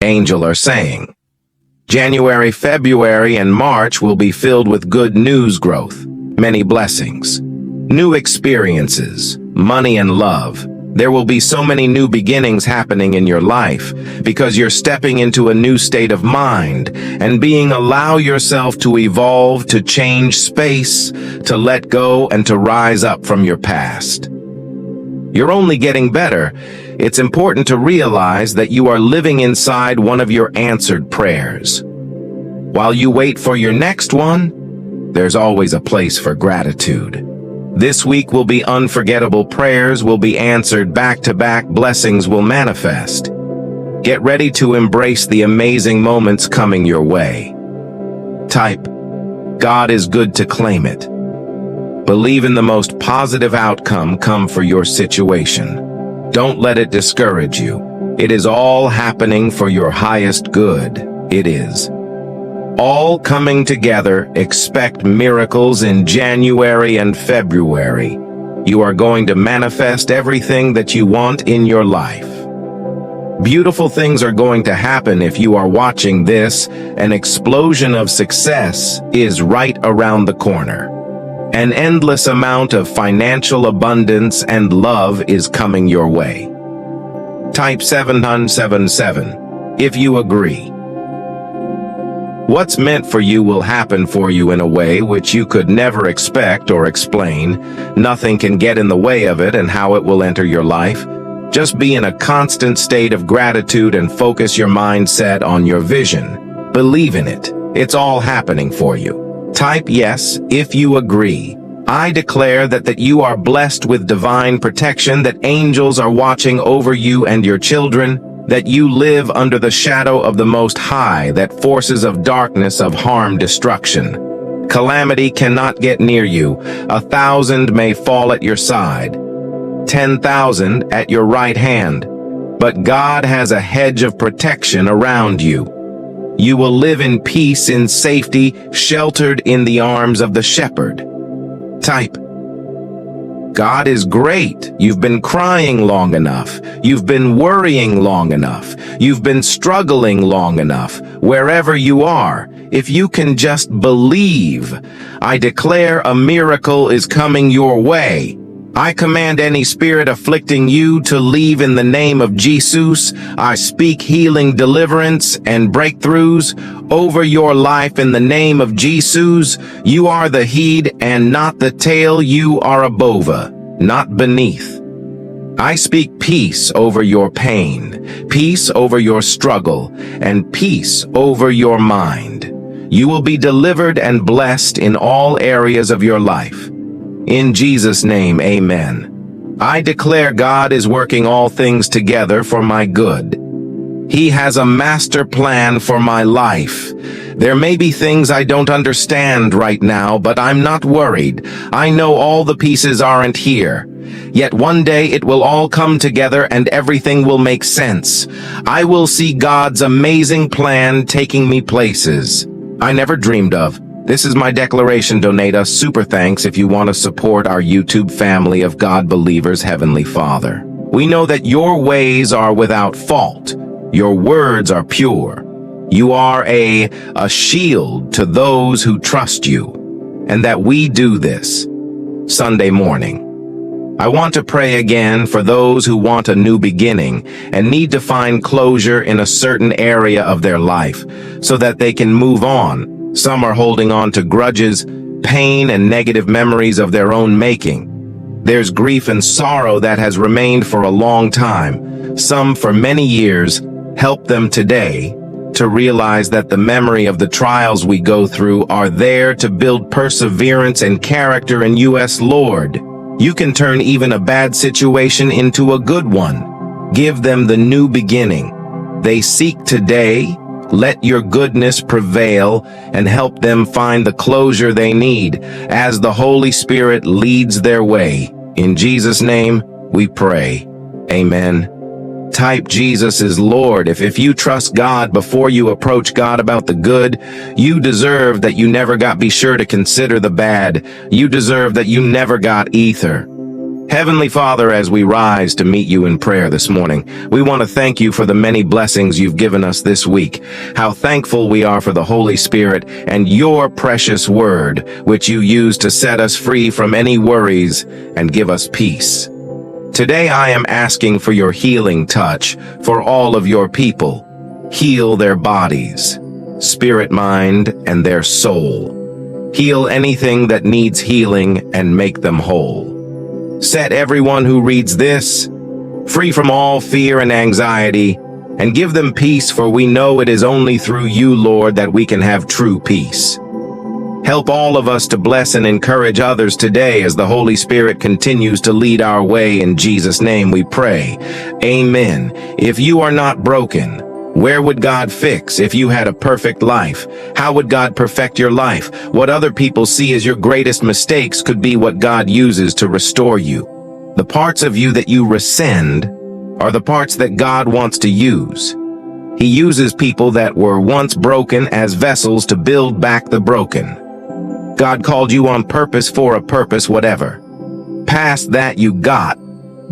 Angel are saying. January, February, and March will be filled with good news growth, many blessings, new experiences, money and love. There will be so many new beginnings happening in your life because you're stepping into a new state of mind and allow yourself to evolve, to change space, to let go, and to rise up from your past. You're only getting better. It's important to realize that you are living inside one of your answered prayers. While you wait for your next one, there's always a place for gratitude. This week will be unforgettable. Prayers will be answered back to back. Blessings will manifest. Get ready to embrace the amazing moments coming your way. Type, God is good, to claim it. Believe in the most positive outcome come for your situation. Don't let it discourage you. It is all happening for your highest good. It is all coming together. Expect miracles in January and February. You are going to manifest everything that you want in your life. Beautiful things are going to happen if you are watching this. An explosion of success is right around the corner. An endless amount of financial abundance and love is coming your way. Type 777 if you agree. What's meant for you will happen for you in a way which you could never expect or explain. Nothing can get in the way of it and how it will enter your life. Just be in a constant state of gratitude and focus your mindset on your vision. Believe in it. It's all happening for you. Type yes if you agree. I declare that you are blessed with divine protection, that angels are watching over you and your children, that you live under the shadow of the Most High, that forces of darkness, of harm, destruction, calamity cannot get near you. 1,000 may fall at your side, 10,000 at your right hand, but God has a hedge of protection around you. You will live in peace, in safety, sheltered in the arms of the shepherd. Type, God is great. You've been crying long enough. You've been worrying long enough. You've been struggling long enough. Wherever you are, if you can just believe, I declare a miracle is coming your way. I command any spirit afflicting you to leave in the name of Jesus. I speak healing, deliverance, and breakthroughs over your life in the name of Jesus. You are the head and not the tail. You are above, not beneath. I speak peace over your pain, peace over your struggle, and peace over your mind. You will be delivered and blessed in all areas of your life. In Jesus' name, amen. I declare God is working all things together for my good. He has a master plan for my life. There may be things I don't understand right now, but I'm not worried. I know all the pieces aren't here. Yet one day it will all come together and everything will make sense. I will see God's amazing plan taking me places I never dreamed of. This is my declaration. Donate us super thanks if you want to support our YouTube family of God believers. Heavenly Father, we know that your ways are without fault. Your words are pure. You are a shield to those who trust you, and that we do this Sunday morning. I want to pray again for those who want a new beginning and need to find closure in a certain area of their life so that they can move on. Some are holding on to grudges, pain, and negative memories of their own making. There's grief and sorrow that has remained for a long time, some for many years. Help them today to realize that the memory of the trials we go through are there to build perseverance and character in us, Lord. You can turn even a bad situation into a good one. Give them the new beginning they seek today. Let your goodness prevail and help them find the closure they need as the Holy Spirit leads their way. In Jesus' name, we pray. Amen. Type Jesus is Lord. If you trust God before you approach God about the good, you deserve that you never got. Be sure to consider the bad. You deserve that you never got either. Heavenly Father, as we rise to meet you in prayer this morning, we want to thank you for the many blessings you've given us this week. How thankful we are for the Holy Spirit and your precious word, which you use to set us free from any worries and give us peace. Today I am asking for your healing touch for all of your people. Heal their bodies, spirit, mind, and their soul. Heal anything that needs healing and make them whole. Set everyone who reads this free from all fear and anxiety, and give them peace, for we know it is only through you, Lord, that we can have true peace. Help all of us to bless and encourage others today as the Holy Spirit continues to lead our way. In Jesus' name we pray. Amen. If you are not broken, where would God fix? If you had a perfect life, how would God perfect your life? What other people see as your greatest mistakes could be what God uses to restore you. The parts of you that you rescind are the parts that God wants to use. He uses people that were once broken as vessels to build back the broken. God called you on purpose for a purpose, whatever. Past that you got.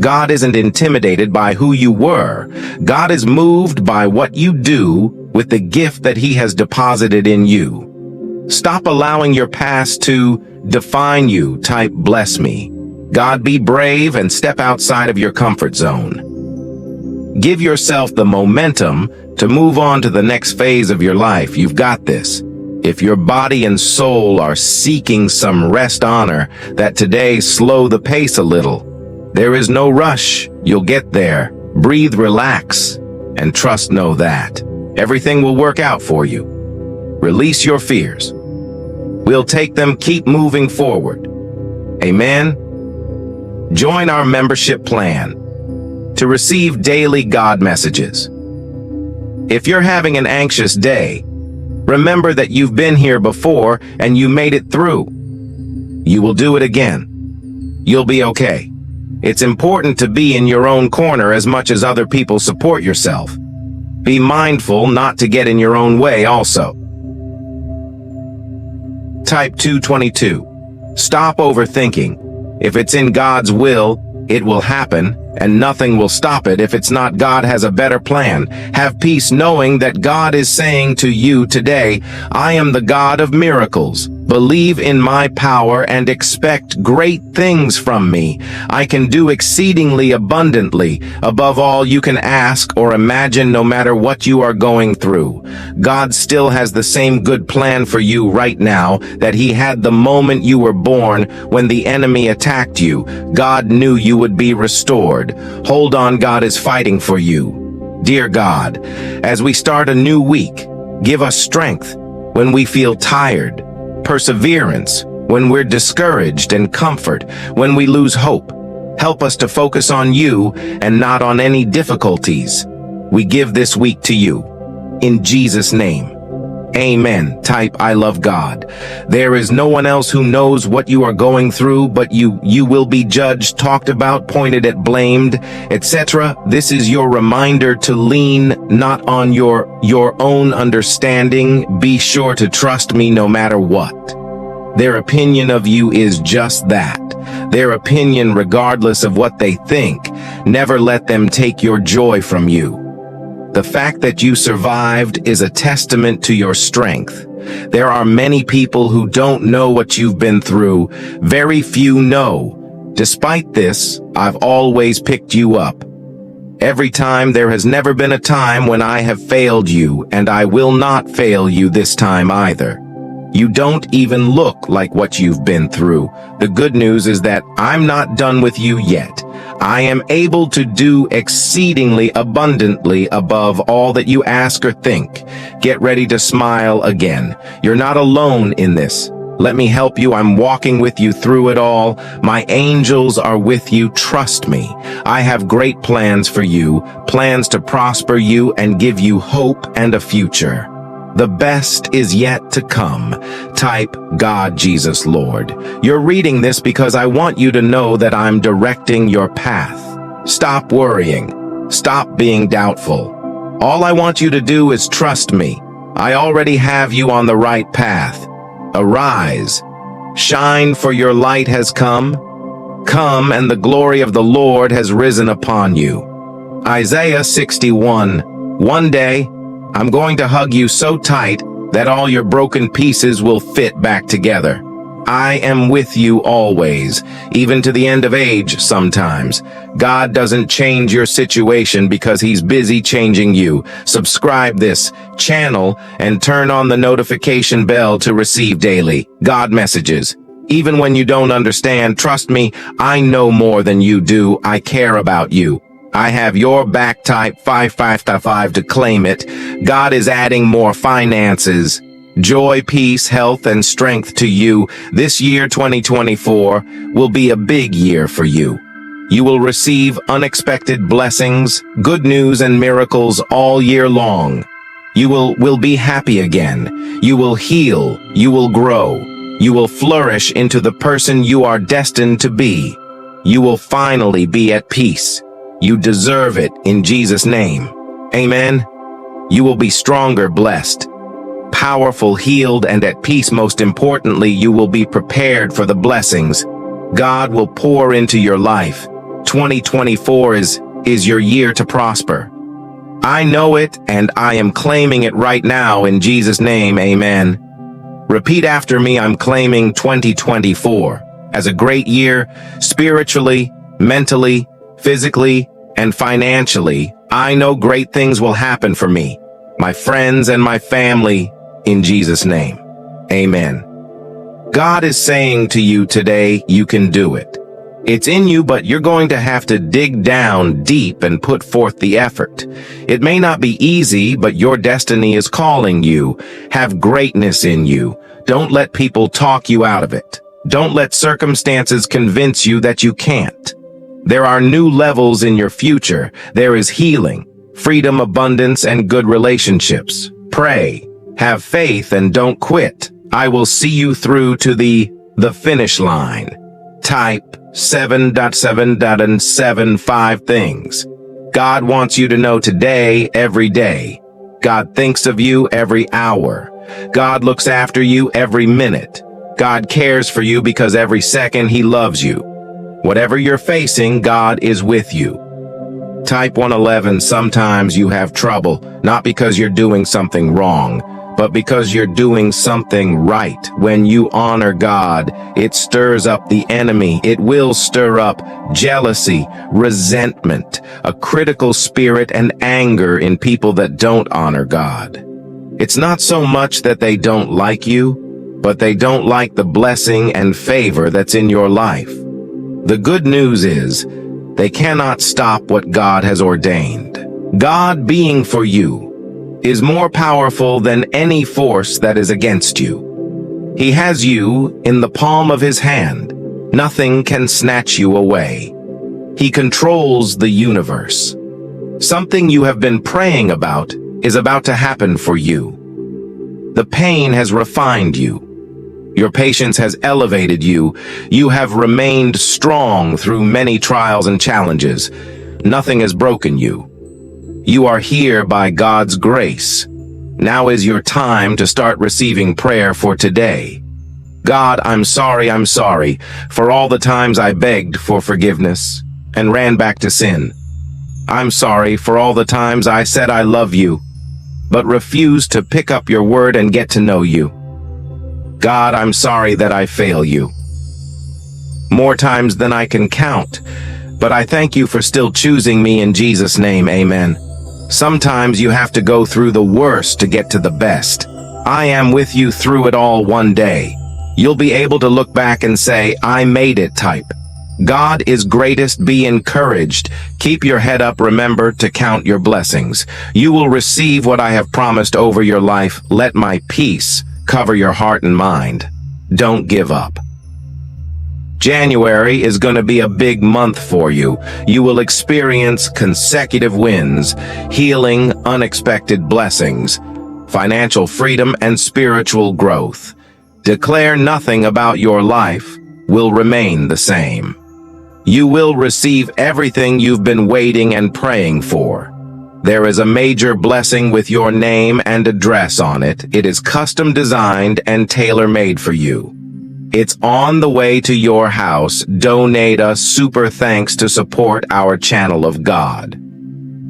God isn't intimidated by who you were. God is moved by what you do with the gift that He has deposited in you. Stop allowing your past to define you. Type bless me. God, be brave and step outside of your comfort zone. Give yourself the momentum to move on to the next phase of your life. You've got this. If your body and soul are seeking some rest, honor that today. Slow the pace a little. There is no rush. You'll get there. Breathe, relax, and trust. Know that everything will work out for you. Release your fears. We'll take them. Keep moving forward. Amen. Join our membership plan to receive daily God messages. If you're having an anxious day, remember that you've been here before and you made it through. You will do it again. You'll be okay. It's important to be in your own corner as much as other people. Support yourself. Be mindful not to get in your own way also. Type 222. Stop overthinking. If it's in God's will, it will happen, and nothing will stop it. If it's not, God has a better plan. Have peace knowing that God is saying to you today, I am the God of miracles. Believe in my power and expect great things from me. I can do exceedingly abundantly, above all you can ask or imagine, no matter what you are going through. God still has the same good plan for you right now that He had the moment you were born. When the enemy attacked you, God knew you would be restored. Hold on, God is fighting for you. Dear God, as we start a new week, give us strength when we feel tired, perseverance when we're discouraged, and comfort when we lose hope. Help us to focus on you and not on any difficulties. We give this week to you. In Jesus' name, amen. Type I love God. There is no one else who knows what you are going through but you. You will be judged, talked about, pointed at, blamed, etc. This is your reminder to lean not on your own understanding. Be sure to trust me no matter what. Their opinion of you is just that. Their opinion, regardless of what they think. Never let them take your joy from you. The fact that you survived is a testament to your strength. There are many people who don't know what you've been through. Very few know. Despite this, I've always picked you up. Every time. There has never been a time when I have failed you, and I will not fail you this time either. You don't even look like what you've been through. The good news is that I'm not done with you yet. I am able to do exceedingly abundantly above all that you ask or think. Get ready to smile again. You're not alone in this. Let me help you. I'm walking with you through it all. My angels are with you. Trust me. I have great plans for you, plans to prosper you and give you hope and a future. The best is yet to come. Type God, Jesus, Lord. You're reading this because I want you to know that I'm directing your path. Stop worrying. Stop being doubtful. All I want you to do is trust me. I already have you on the right path. Arise. Shine, for your light has come. Come, and the glory of the Lord has risen upon you. Isaiah 61. One day, I'm going to hug you so tight that all your broken pieces will fit back together. I am with you always, even to the end of age sometimes. God doesn't change your situation because he's busy changing you. Subscribe this channel and turn on the notification bell to receive daily God messages. Even when you don't understand, trust me, I know more than you do. I care about you. I have your back. Type 555 to claim it. God is adding more finances, joy, peace, health, and strength to you. This year, 2024, will be a big year for you. You will receive unexpected blessings, good news, and miracles all year long. You will be happy again. You will heal. You will grow. You will flourish into the person you are destined to be. You will finally be at peace. You deserve it in Jesus' name. Amen. You will be stronger, blessed, powerful, healed, and at peace. Most importantly, you will be prepared for the blessings God will pour into your life. 2024 is your year to prosper. I know it, and I am claiming it right now in Jesus' name. Amen. Repeat after me. I'm claiming 2024 as a great year, spiritually, mentally, physically, and financially. I know great things will happen for me, my friends, and my family in Jesus' name. Amen. God is saying to you today, you can do it. It's in you, but you're going to have to dig down deep and put forth the effort. It may not be easy, but your destiny is calling you. Have greatness in you. Don't let people talk you out of it. Don't let circumstances convince you that you can't. There are new levels in your future. There is healing, freedom, abundance, and good relationships. Pray, have faith, and don't quit. I will see you through to the finish line. Type 7.7.75 things God wants you to know today, every day. God thinks of you every hour. God looks after you every minute. God cares for you because every second he loves you. Whatever you're facing, God is with you. Type 111. Sometimes you have trouble, not because you're doing something wrong, but because you're doing something right. When you honor God, it stirs up the enemy. It will stir up jealousy, resentment, a critical spirit, and anger in people that don't honor God. It's not so much that they don't like you, but they don't like the blessing and favor that's in your life. The good news is, they cannot stop what God has ordained. God being for you is more powerful than any force that is against you. He has you in the palm of his hand. Nothing can snatch you away. He controls the universe. Something you have been praying about is about to happen for you. The pain has refined you. Your patience has elevated you. You have remained strong through many trials and challenges. Nothing has broken you. You are here by God's grace. Now is your time to start receiving prayer for today. God, I'm sorry for all the times I begged for forgiveness and ran back to sin. I'm sorry for all the times I said I love you, but refused to pick up your word and get to know you. God, I'm sorry that I fail you more times than I can count, but I thank you for still choosing me in Jesus' name. Amen. Sometimes you have to go through the worst to get to the best. I am with you through it all. One day, you'll be able to look back and say, I made it. Type, God is greatest. Be encouraged. Keep your head up. Remember to count your blessings. You will receive what I have promised over your life. Let my peace cover your heart and mind. Don't give up. January is going to be a big month for you. You will experience consecutive wins, healing, unexpected blessings, financial freedom, and spiritual growth. Declare nothing about your life will remain the same. You will receive everything you've been waiting and praying for. There is a major blessing with your name and address on it. It is custom designed and tailor-made for you. It's on the way to your house. Donate a super thanks to support our channel of God.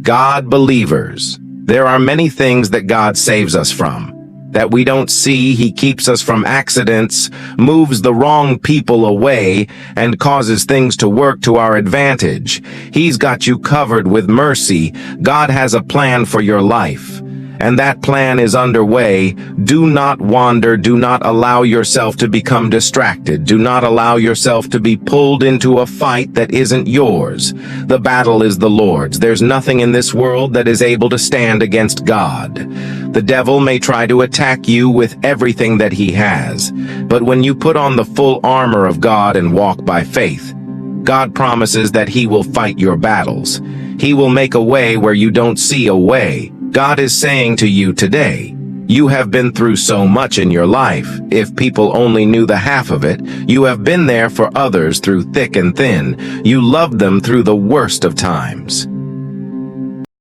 God believers, there are many things that God saves us from that we don't see. He keeps us from accidents, moves the wrong people away, and causes things to work to our advantage. He's got you covered with mercy. God has a plan for your life, and that plan is underway. Do not wander. Do not allow yourself to become distracted. Do not allow yourself to be pulled into a fight that isn't yours. The battle is the Lord's. There's nothing in this world that is able to stand against God. The devil may try to attack you with everything that he has, but when you put on the full armor of God and walk by faith, God promises that he will fight your battles. He will make a way where you don't see a way. God is saying to you today, you have been through so much in your life. If people only knew the half of it, you have been there for others through thick and thin. You loved them through the worst of times.